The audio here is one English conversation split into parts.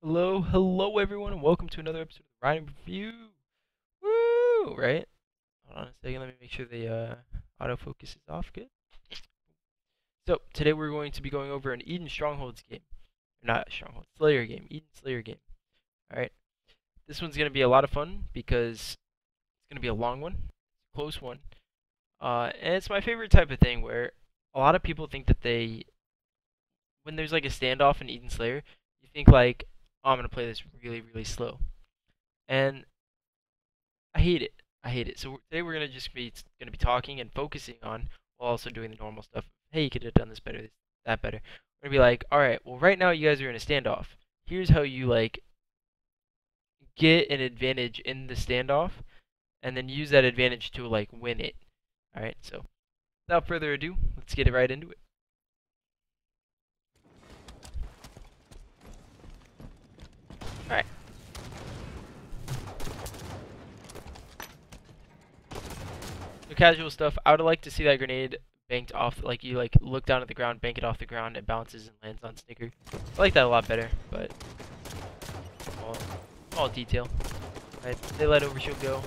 Hello everyone, and welcome to another episode of RyaNoob Review. Woo! Right? Hold on a second, let me make sure the autofocus is off. Good. So today we're going to be going over an Eden Strongholds game, not Stronghold Slayer game, Eden Slayer game. All right. This one's gonna be a lot of fun because it's gonna be a long one, close one, and it's my favorite type of thing where a lot of people think that when there's like a standoff in Eden Slayer, you think like, oh, I'm gonna play this really slow. And I hate it. I hate it. So today we're gonna be talking and focusing on while also doing the normal stuff. Hey, you could have done this better, that better. We're gonna be like, all right, well, right now you guys are in a standoff. Here's how you like get an advantage in the standoff, and then use that advantage to like win it. All right. So without further ado, let's get right into it. All right. So casual stuff. I would like to see that grenade banked off, like you like look down at the ground, bank it off the ground, it bounces and lands on Snicker. I like that a lot better, but small detail. Right, they let overshield go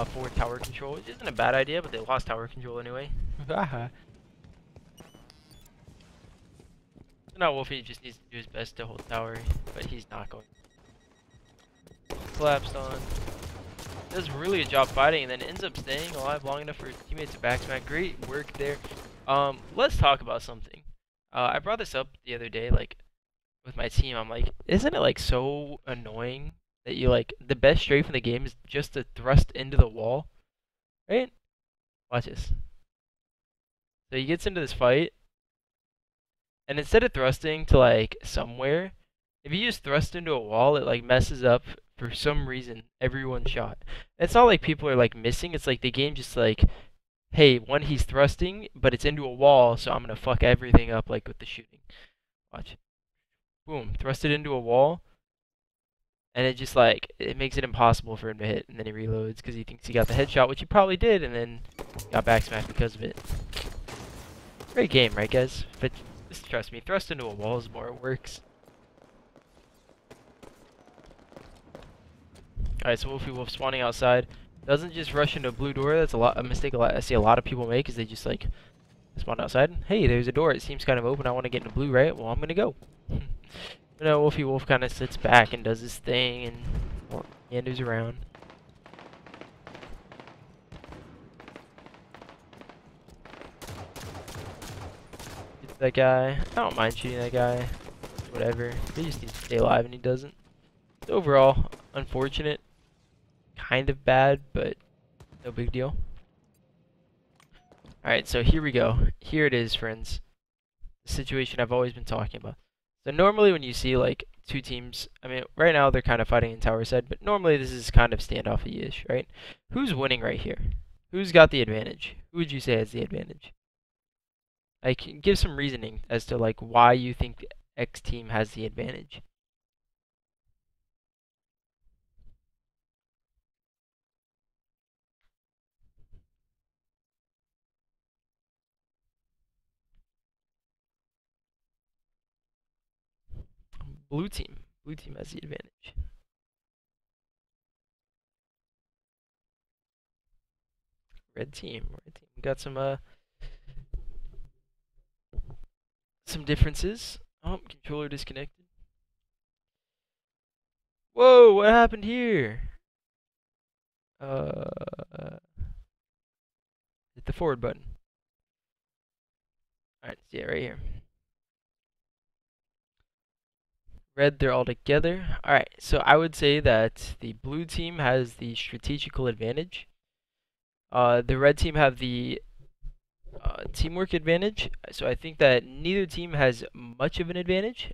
for tower control, which isn't a bad idea, but they lost tower control anyway. So now Wolffy just needs to do his best to hold tower, but he's not going. Collapsed on. Does really a job fighting and then ends up staying alive long enough for his teammates to backsmack. Great work there. Let's talk about something. I brought this up the other day, like with my team. I'm like, isn't it like so annoying that you like the best strafe in the game is just to thrust into the wall, right? Watch this. So he gets into this fight, and instead of thrusting to like somewhere, if you just thrust into a wall, it like messes up for some reason every shot. It's not like people are like missing. It's like the game just like, hey, one he's thrusting, but it's into a wall, so I'm gonna fuck everything up like with the shooting. Watch. Boom, thrusted into a wall, and it just like it makes it impossible for him to hit, and then he reloads because he thinks he got the headshot, which he probably did, and then got backsmacked because of it. Great game, right, guys? But just trust me, thrust into a wall is more it works. Alright, so WulffyWolff spawning outside. Doesn't just rush into a blue door. That's a mistake I see a lot of people make is they just like spawn outside. Hey, there's a door. It seems kind of open. I want to get into blue, right? Well, I'm gonna go. You know, WulffyWolff kind of sits back and does his thing and meanders around. Gets that guy. I don't mind shooting that guy. Whatever. He just needs to stay alive, and he doesn't. So overall, unfortunate. Kind of bad, but no big deal. Alright, so here we go. Here it is, friends. The situation I've always been talking about. So normally when you see like two teams, I mean, right now they're kind of fighting in tower side, but normally this is kind of standoffy-ish, right? Who's winning right here? Who's got the advantage? Who would you say has the advantage? Like, give some reasoning as to like why you think X team has the advantage. Blue team. Blue team has the advantage. Red team. Red team. We got some differences. Oh, controller disconnected. Whoa, what happened here? Hit the forward button. Alright, see it right here. Red, they're all together. Alright, so I would say that the blue team has the strategical advantage. The red team have the teamwork advantage. So I think that neither team has much of an advantage.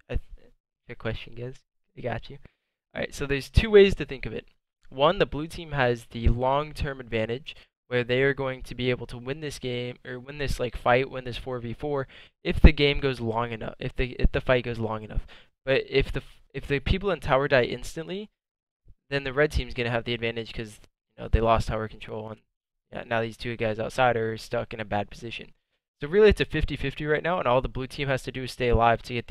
Good question, guys. I got you. Alright, so there's two ways to think of it. One, the blue team has the long-term advantage, where they are going to be able to win this game, or win this like fight, win this 4v4, if the game goes long enough, if the fight goes long enough. But if the people in tower die instantly, then the red team's gonna have the advantage because they lost tower control, and yeah, now these two guys outside are stuck in a bad position. So really, it's a 50-50 right now, and all the blue team has to do is stay alive to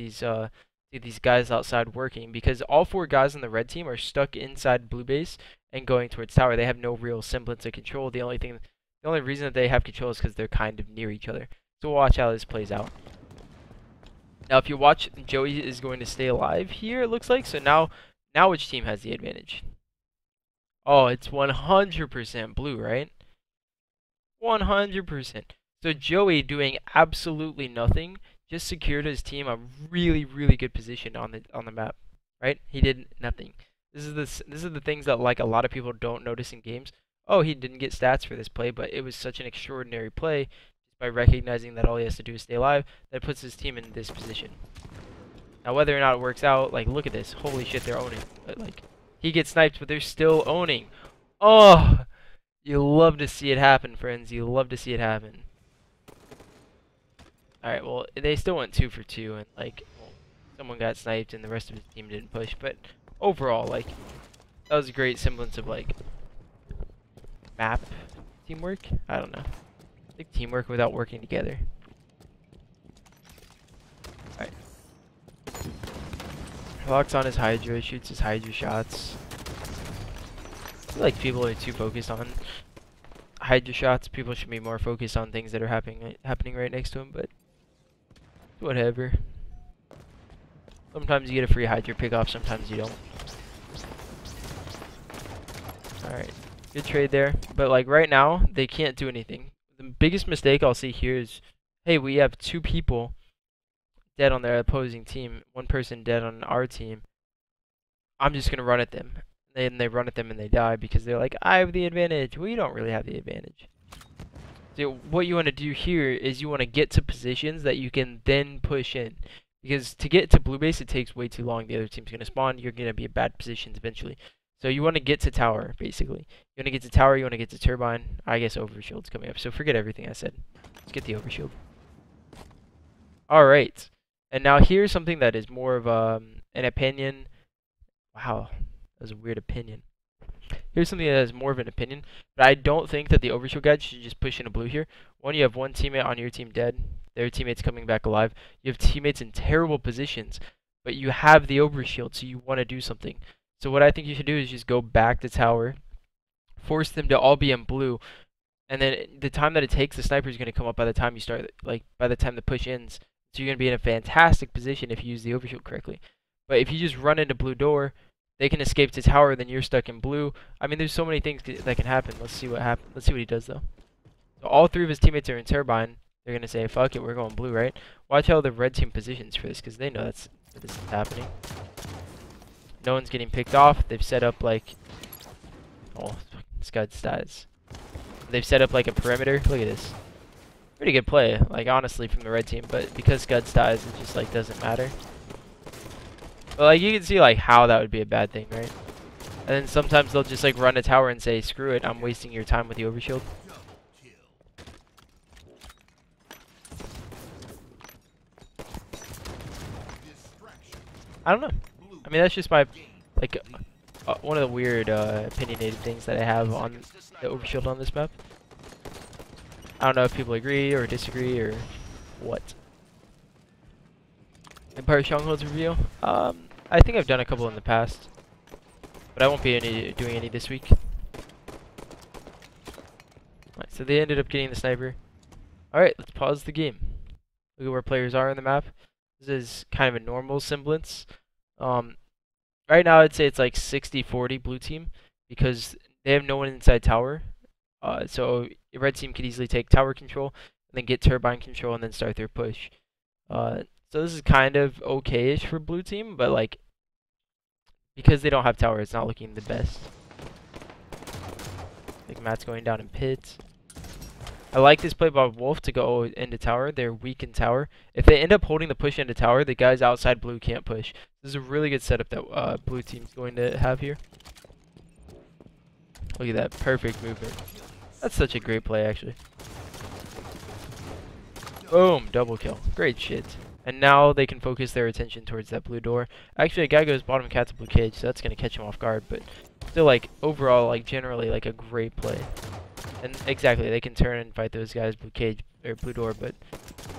see these guys outside working, because all 4 guys on the red team are stuck inside blue base and going towards tower. They have no real semblance of control. The only reason that they have control is because they're kind of near each other. So we'll watch how this plays out. Now, if you watch, Joey is going to stay alive here, it looks like. So now which team has the advantage? Oh, it's 100% blue, right? 100%. So Joey, doing absolutely nothing, just secured his team a really, really good position on the map, right? He did nothing. This is the things that like a lot of people don't notice in games. Oh, he didn't get stats for this play, but it was such an extraordinary play just by recognizing that all he has to do is stay alive that puts his team in this position. Now, whether or not it works out, like, look at this. Holy shit, they're owning. But, like, he gets sniped, but they're still owning. Oh, you love to see it happen, friends. You love to see it happen. Alright, well, they still went 2 for 2, and, like, well, someone got sniped and the rest of his team didn't push. But overall, like, that was a great semblance of, like, map teamwork. I don't know. I think teamwork without working together. Alright. Locks on his Hydra, shoots his Hydra shots. I feel like people are too focused on Hydra shots. People should be more focused on things that are happening right next to him, but whatever. Sometimes you get a free Hydra pickoff, sometimes you don't. Alright, good trade there. But like right now, they can't do anything. The biggest mistake I'll see here is, hey, we have 2 people dead on their opposing team, 1 person dead on our team. I'm just gonna run at them. And they run at them and they die because they're like, I have the advantage. Well, you don't really have the advantage. So what you want to do here is you want to get to positions that you can then push in. Because to get to blue base, it takes way too long. The other team's going to spawn. You're going to be in bad positions eventually. So you want to get to tower, basically. You want to get to tower. You want to get to turbine. I guess overshield's coming up. So forget everything I said. Let's get the overshield. Alright. And now here's something that is more of an opinion. Wow. That was a weird opinion. Here's something that is more of an opinion, but I don't think that the overshield guys should just push into blue here. One, you have 1 teammate on your team dead. Their teammate's coming back alive. You have teammates in terrible positions, but you have the overshield, so you want to do something. So what I think you should do is just go back to tower, force them to all be in blue, and then the time that it takes, the sniper is going to come up by the time you start, like by the time the push ends. So you're going to be in a fantastic position if you use the overshield correctly. But if you just run into blue door, they can escape to tower, then you're stuck in blue. I mean, there's so many things that can happen. Let's see what happens. Let's see what he does, though. So all 3 of his teammates are in turbine. They're going to say, fuck it, we're going blue, right? Watch how the red team positions for this, because they know that this is happening. No one's getting picked off. They've set up, like... Oh, Scud dies. They've set up, like, a perimeter. Look at this. Pretty good play, like, honestly, from the red team. But because Scud dies, it just, like, doesn't matter. But like you can see like how that would be a bad thing, right? And then sometimes they'll just like run a tower and say, screw it, I'm wasting your time with the overshield. I don't know. I mean, that's just my like one of the weird opinionated things that I have on the overshield on this map. I don't know if people agree or disagree or what. Empire Strongholds review. I think I've done a couple in the past, but I won't be doing any this week. Alright, so they ended up getting the sniper. Alright, let's pause the game. Look at where players are on the map. This is kind of a normal semblance. Right now I'd say it's like 60-40 blue team because they have no one inside tower. So the red team could easily take tower control and then get turbine control and then start their push. So this is kind of okay-ish for blue team, but like because they don't have tower, it's not looking the best. Like Matt's going down in pit. I like this play by Wolff to go into tower. They're weak in tower. If they end up holding the push into tower, the guys outside blue can't push. This is a really good setup that blue team's going to have here. Look at that perfect movement. That's such a great play, actually. Boom, double kill. Great shit. And now they can focus their attention towards that blue door. Actually, a guy goes bottom cat to blue cage, so that's going to catch him off guard. But still, like, overall, like, generally, like, a great play. And exactly, they can turn and fight those guys blue cage, or blue door, but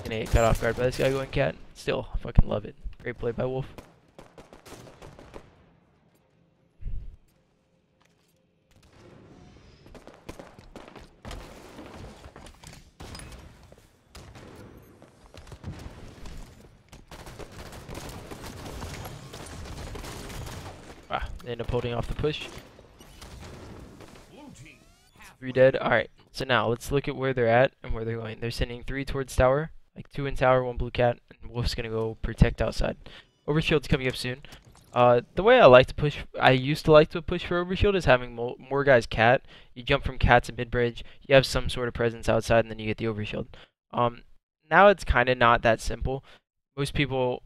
going to get cut off guard by this guy going cat. Still, fucking love it. Great play by Wolff. Ah, they end up holding off the push. 3 dead. Alright, so now let's look at where they're at and where they're going. They're sending 3 towards tower, like 2 in tower, 1 blue cat, and Wolf's gonna go protect outside. Overshield's coming up soon. The way I used to like to push for overshield is having more guys cat. You jump from cat to mid bridge, you have some sort of presence outside, and then you get the overshield. Now it's kind of not that simple. Most people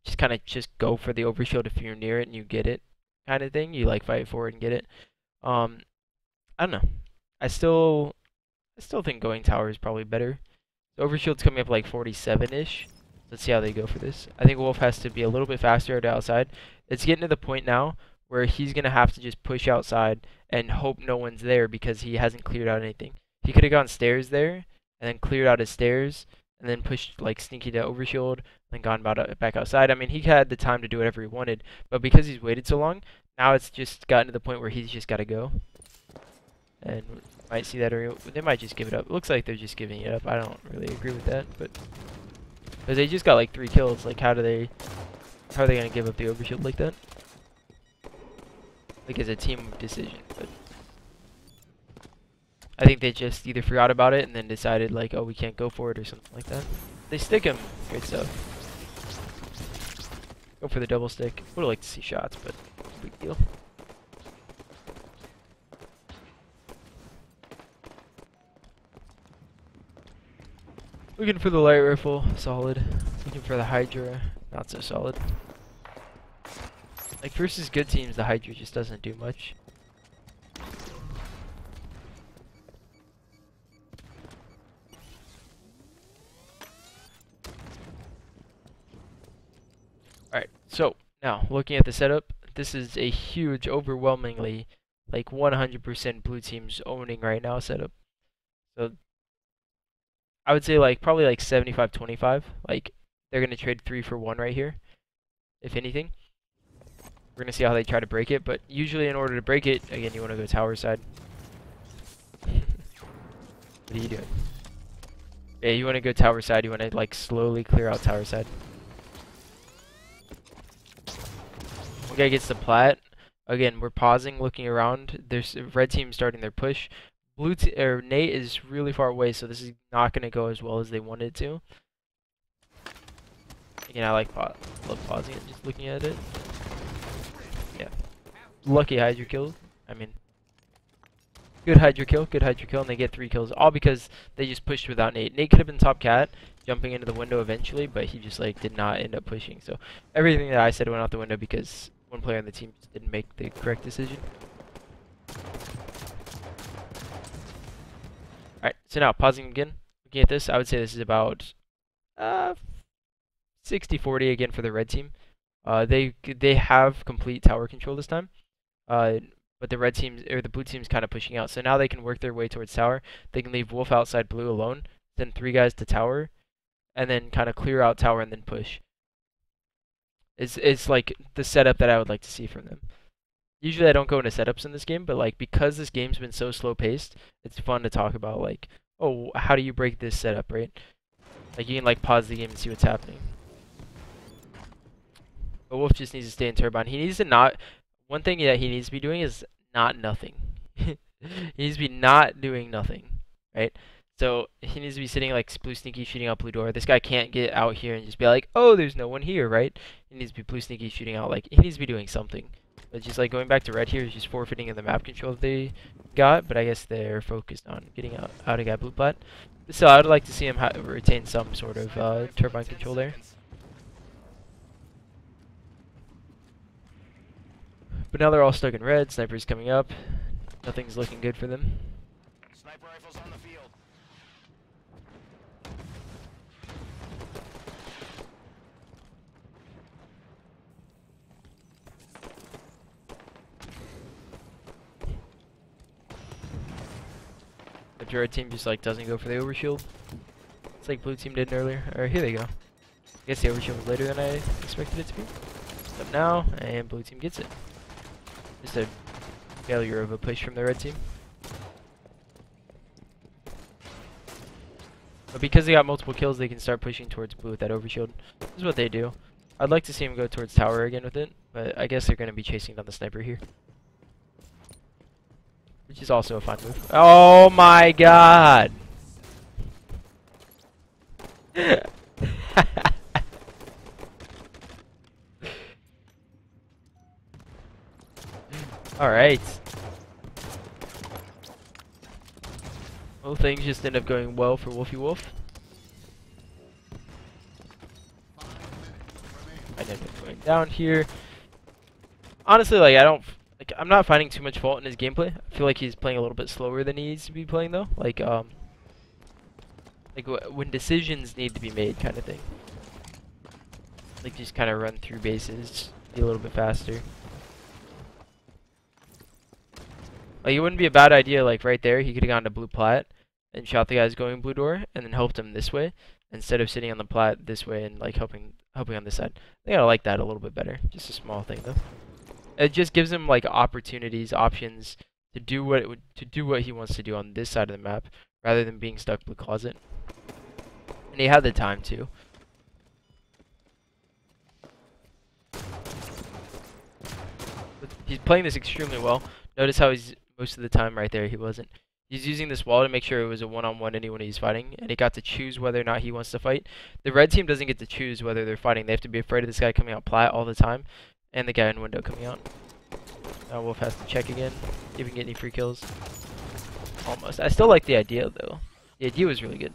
just kind of go for the overshield if you're near it and you get it, kind of thing. You like fight forward and get it. I don't know. I still think going tower is probably better. The overshield's coming up like 47-ish. Let's see how they go for this. I think Wolff has to be a little bit faster to outside. It's getting to the point now where he's going to have to just push outside and hope no one's there because he hasn't cleared out anything. He could have gone stairs there and then cleared out his stairs and then pushed like sneaky to overshield and then gone back outside. I mean, he had the time to do whatever he wanted, but because he's waited so long, now it's just gotten to the point where he's just got to go. And might see that, or they might just give it up. It looks like they're just giving it up. I don't really agree with that, but because they just got like 3 kills, like how are they gonna give up the overshield like that? Like as a team decision, but I think they just either forgot about it and then decided like, oh, we can't go for it or something like that. They stick him, great stuff. Go for the double stick. Would have liked to see shots, but no big deal. Looking for the light rifle, solid. Looking for the Hydra, not so solid. Like versus good teams, the Hydra just doesn't do much. Alright, so now looking at the setup, this is a huge, overwhelmingly, like 100% blue team's owning right now setup. So I would say like probably like 75-25. Like they're gonna trade 3 for 1 right here, if anything. We're gonna see how they try to break it, but usually in order to break it, again, you want to go tower side. What are you doing? Yeah, you want to go tower side. You want to like slowly clear out tower side. One guy gets the plat. Again, we're pausing, looking around. There's red team starting their push. Nate is really far away, so this is not going to go as well as they wanted it to. Again, I love pausing and just looking at it. Yeah. Lucky Hydra kill. I mean, good Hydra kill, and they get 3 kills, all because they just pushed without Nate. Nate could have been top cat, jumping into the window eventually, but he just like did not end up pushing. So everything that I said went out the window because one player on the team just didn't make the correct decision. Alright, so now pausing again, looking at this, I would say this is about 60-40 again for the red team. They have complete tower control this time, but the red teams or the blue team's kind of pushing out. So now they can work their way towards tower. They can leave Wolff outside blue alone, send 3 guys to tower, and then kind of clear out tower and then push. It's like the setup that I would like to see from them. Usually I don't go into setups in this game, but like because this game's been so slow paced, it's fun to talk about like, oh, how do you break this setup, right? Like you can like pause the game and see what's happening. But Wolff just needs to stay in turbine. He needs to not. One thing that he needs to be doing is not nothing. He needs to be not doing nothing, right? So he needs to be sitting like blue sneaky shooting out blue door. This guy can't get out here and just be like, oh, there's no one here, right? He needs to be blue sneaky shooting out. Like he needs to be doing something. But just like going back to red here is just forfeiting in the map control they got. But I guess they're focused on getting out a guy blue plat. So I would like to see him retain some sort of turbine control there. But now they're all stuck in red. Sniper's coming up. Nothing's looking good for them. Sniper rifles on the field. The red team just like doesn't go for the overshield. It's like blue team did earlier. Alright, here they go. guess the overshield was later than I expected it to be. Up now, and blue team gets it. Just a failure of a push from the red team. But because they got multiple kills, they can start pushing towards blue with that overshield. This is what they do. I'd like to see him go towards tower again with it, but I guess they're going to be chasing down the sniper here. Which is also a fine move. Oh my god! Alright. Well, things just end up going well for WulffyWolff. I end up going down here. Honestly, like, I'm not finding too much fault in his gameplay. I feel like he's playing a little bit slower than he needs to be playing, though. Like when decisions need to be made, kind of thing. Like, just kind of run through bases, be a little bit faster. Like, it wouldn't be a bad idea, like, right there, he could have gone to blue plat and shot the guys going blue door, and then helped him this way, instead of sitting on the plat this way and, like, helping on this side. I think I like that a little bit better. Just a small thing, though. It just gives him, like, opportunities, options to do what he wants to do on this side of the map, rather than being stuck blue closet. And he had the time to. But he's playing this extremely well. Notice how he's most of the time right there. He wasn't. He's using this wall to make sure it was a one-on-one anyone he's fighting, and he got to choose whether or not he wants to fight. The red team doesn't get to choose whether they're fighting. They have to be afraid of this guy coming out plat all the time, and the guy in window coming out. Now Wolf has to check again, see if he can get any free kills. Almost. I still like the idea, though. The idea was really good.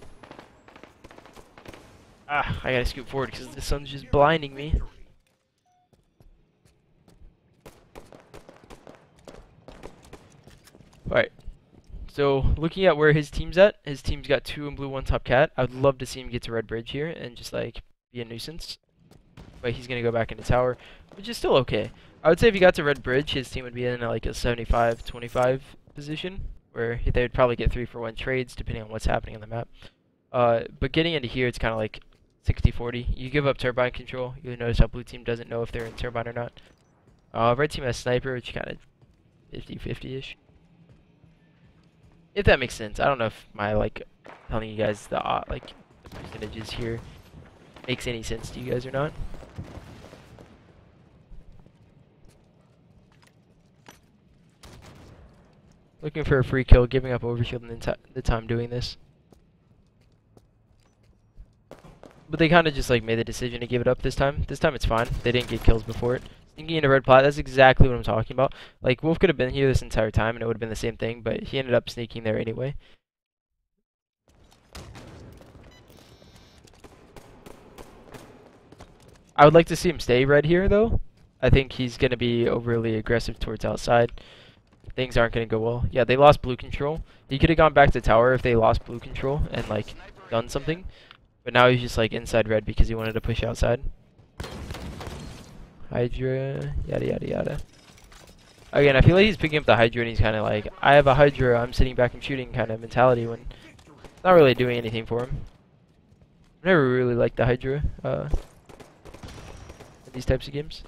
Ah, I gotta scoot forward because the sun's just blinding me. Alright. So, looking at where his team's at, his team's got 2 in blue, 1 top cat. I would love to see him get to red bridge here and just, like, be a nuisance. But he's gonna go back into tower, which is still okay. I would say if he got to red bridge, his team would be in, like, a 75-25 position, where they would probably get 3-for-1 trades, depending on what's happening on the map. But getting into here, it's kind of like 60-40. You give up turbine control, you'll notice how blue team doesn't know if they're in turbine or not. Red team has sniper, which kind of 50-50-ish. If that makes sense. I don't know if my, like, telling you guys the, like, the percentages here makes any sense to you guys or not. Looking for a free kill, giving up overshield and the time doing this. But they kind of just, like, made the decision to give it up this time. This time it's fine. They didn't get kills before it. Sneaking into red plat, that's exactly what I'm talking about. Like, Wolf could have been here this entire time and it would have been the same thing, but he ended up sneaking there anyway. I would like to see him stay red here, though. I think he's going to be overly aggressive towards outside. Things aren't going to go well. Yeah, they lost blue control. He could have gone back to tower if they lost blue control and, like, done something. But now he's just, like, inside red because he wanted to push outside. Hydra, yada yada yada. Again, I feel like he's picking up the Hydra and he's kind of like, I have a Hydra, I'm sitting back and shooting kind of mentality when it's not really doing anything for him. I've never really liked the Hydra in these types of games.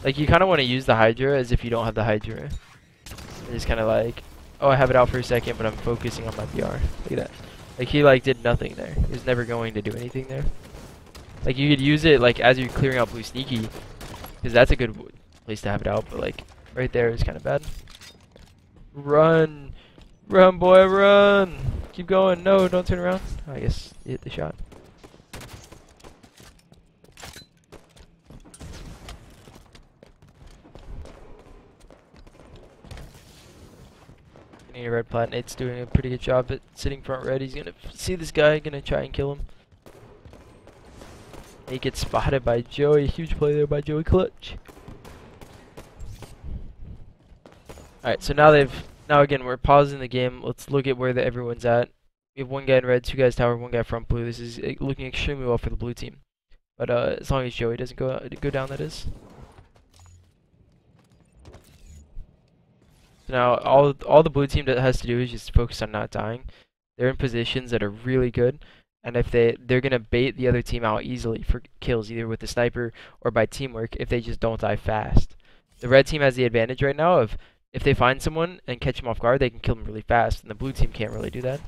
Like, you kind of want to use the Hydra as if you don't have the Hydra. It's kind of like, oh, I have it out for a second, but I'm focusing on my PR. Look at that. Like, he, like, did nothing there. He was never going to do anything there. Like, you could use it, like, as you're clearing out blue sneaky, because that's a good place to have it out, but, like, right there is kind of bad. Run! Run, boy, run! Keep going. No, don't turn around. I guess you hit the shot. Getting a red plat, Nate's doing a pretty good job at sitting front red. He's gonna see this guy, gonna try and kill him. He gets spotted by Joey. Huge play there by Joey Clutch. Alright, so now again, we're pausing the game. Let's look at where everyone's at. We have 1 guy in red, 2 guys tower, 1 guy front blue. This is looking extremely well for the blue team. But as long as Joey doesn't go down, that is. So now all the blue team has to do is just focus on not dying. they're in positions that are really good, and if they're gonna bait the other team out easily for kills, either with the sniper or by teamwork, if they just don't die fast. The red team has the advantage right now of if they find someone and catch them off guard, they can kill them really fast, and the blue team can't really do that.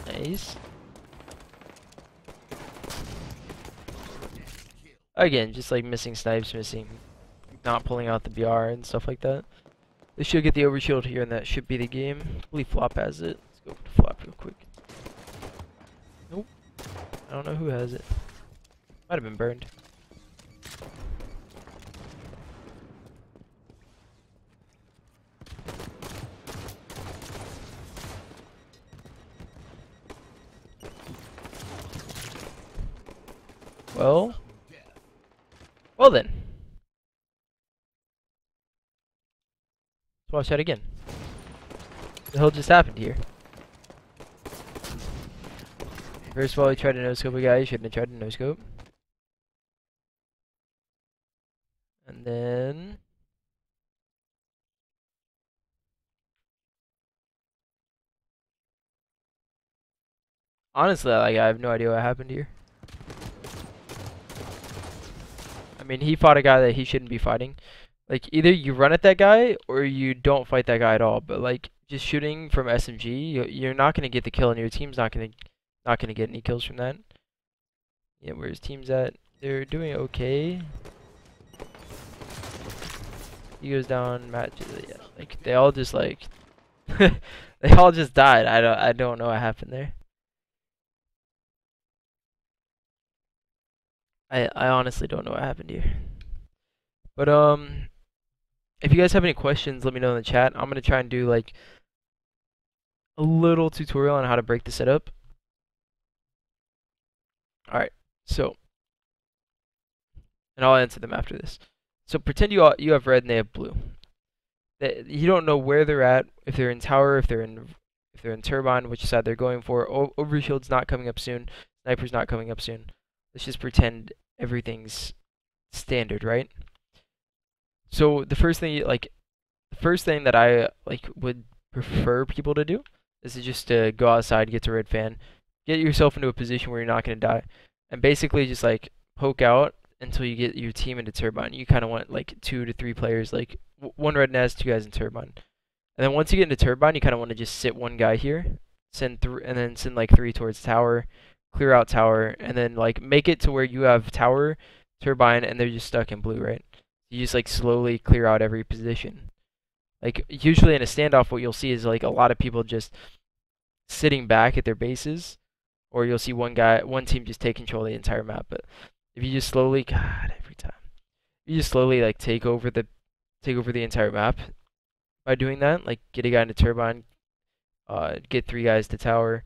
Nice. Again, just like missing snipes, not pulling out the BR and stuff like that. They should get the overshield here, and that should be the game. I believe Flop has it. Let's go for Flop real quick. Nope. I don't know who has it. Might have been burned. Well then. Let's watch that again. What the hell just happened here? First of all, he tried to no-scope a guy. He shouldn't have tried to no-scope. And then... honestly, like, I have no idea what happened here. I mean, he fought a guy that he shouldn't be fighting. Like, either you run at that guy, or you don't fight that guy at all. But, like, just shooting from SMG, you're not going to get the kill, and your team's not going to get any kills from that. Yeah, where his team's at, they're doing okay. He goes down, Matt, yeah, like, they all just, like, they all just died. I don't know what happened there. I honestly don't know what happened here. But, if you guys have any questions, let me know in the chat. I'm gonna try and do, like, a little tutorial on how to break the setup. Alright, so, and I'll answer them after this. So pretend you have red and they have blue. You don't know where they're at, if they're in tower, if they're in turbine, which side they're going for. Overshield's not coming up soon. Sniper's not coming up soon. Let's just pretend everything's standard, right? So the first thing that I would prefer people to do is to just go outside, get to red fan, get yourself into a position where you're not gonna die, and basically just like poke out until you get your team into turbine. You kind of want like 2 to 3 players, like one red nest, 2 guys in turbine, and then once you get into turbine, you kind of want to just sit one guy here, and then send like 3 towards tower, clear out tower, and then like make it to where you have tower, turbine, and they're just stuck in blue, right? You just like slowly clear out every position. Like usually in a standoff, what you'll see is like a lot of people just sitting back at their bases, or you'll see one team just take control of the entire map. But if you just slowly, God, every time, you just slowly like take over the entire map by doing that. Like get a guy into turbine, get 3 guys to tower,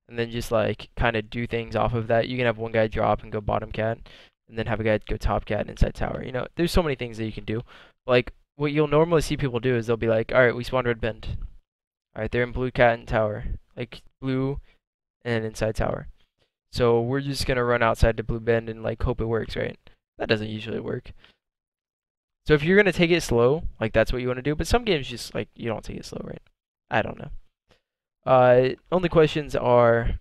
and then just like kind of do things off of that. You can have one guy drop and go bottom cat, and then have a guy go top cat inside tower. You know, there's so many things that you can do. Like what you'll normally see people do is they'll be like, all right, we spawned red bend. All right, they're in blue cat and tower, like blue and inside tower. So we're just gonna run outside to blue bend and like hope it works, right? That doesn't usually work. So if you're gonna take it slow, like that's what you want to do. But some games just like you don't take it slow, right? I don't know. Only questions are,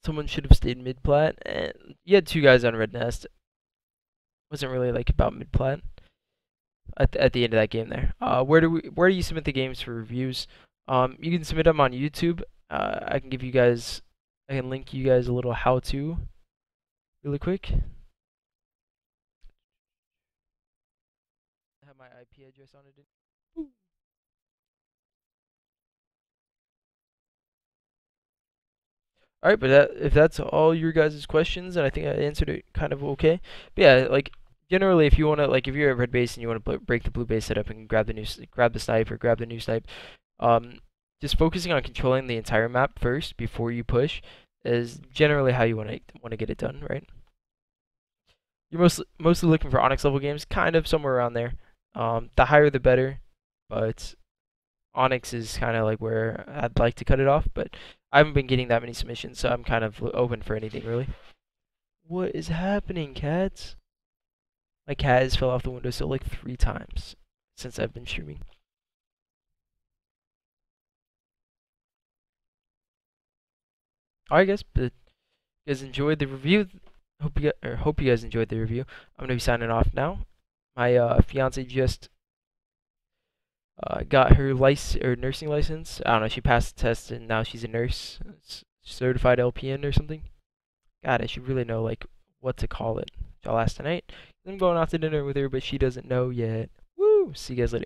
someone should have stayed mid plat, and you had 2 guys on red nest. Wasn't really like about mid plat at the end of that game there. Where do you submit the games for reviews? You can submit them on YouTube. I can link you guys a little how to really quick. I have my IP address on it. All right, but if that's all your guys' questions, and I think I answered it kind of okay. But yeah, like generally, if you want to, like, if you're at red base and you want to break the blue base setup and grab the snipe or grab the new snipe, just focusing on controlling the entire map first before you push is generally how you want to get it done, right? You're mostly looking for Onyx level games, kind of somewhere around there. The higher the better, but Onyx is kind of like where I'd like to cut it off, but I haven't been getting that many submissions, so I'm kind of open for anything really. What is happening, cats? My cat has fell off the windowsill like 3 times since I've been streaming. Alright, guys, but you guys enjoyed the review. Hope you guys enjoyed the review. I'm gonna be signing off now. My fiance just got her nursing license. I don't know. She passed the test and now she's a nurse, certified LPN or something. God, I should really know like what to call it. I'll ask tonight. I'm going out to dinner with her, but she doesn't know yet. Woo! See you guys later.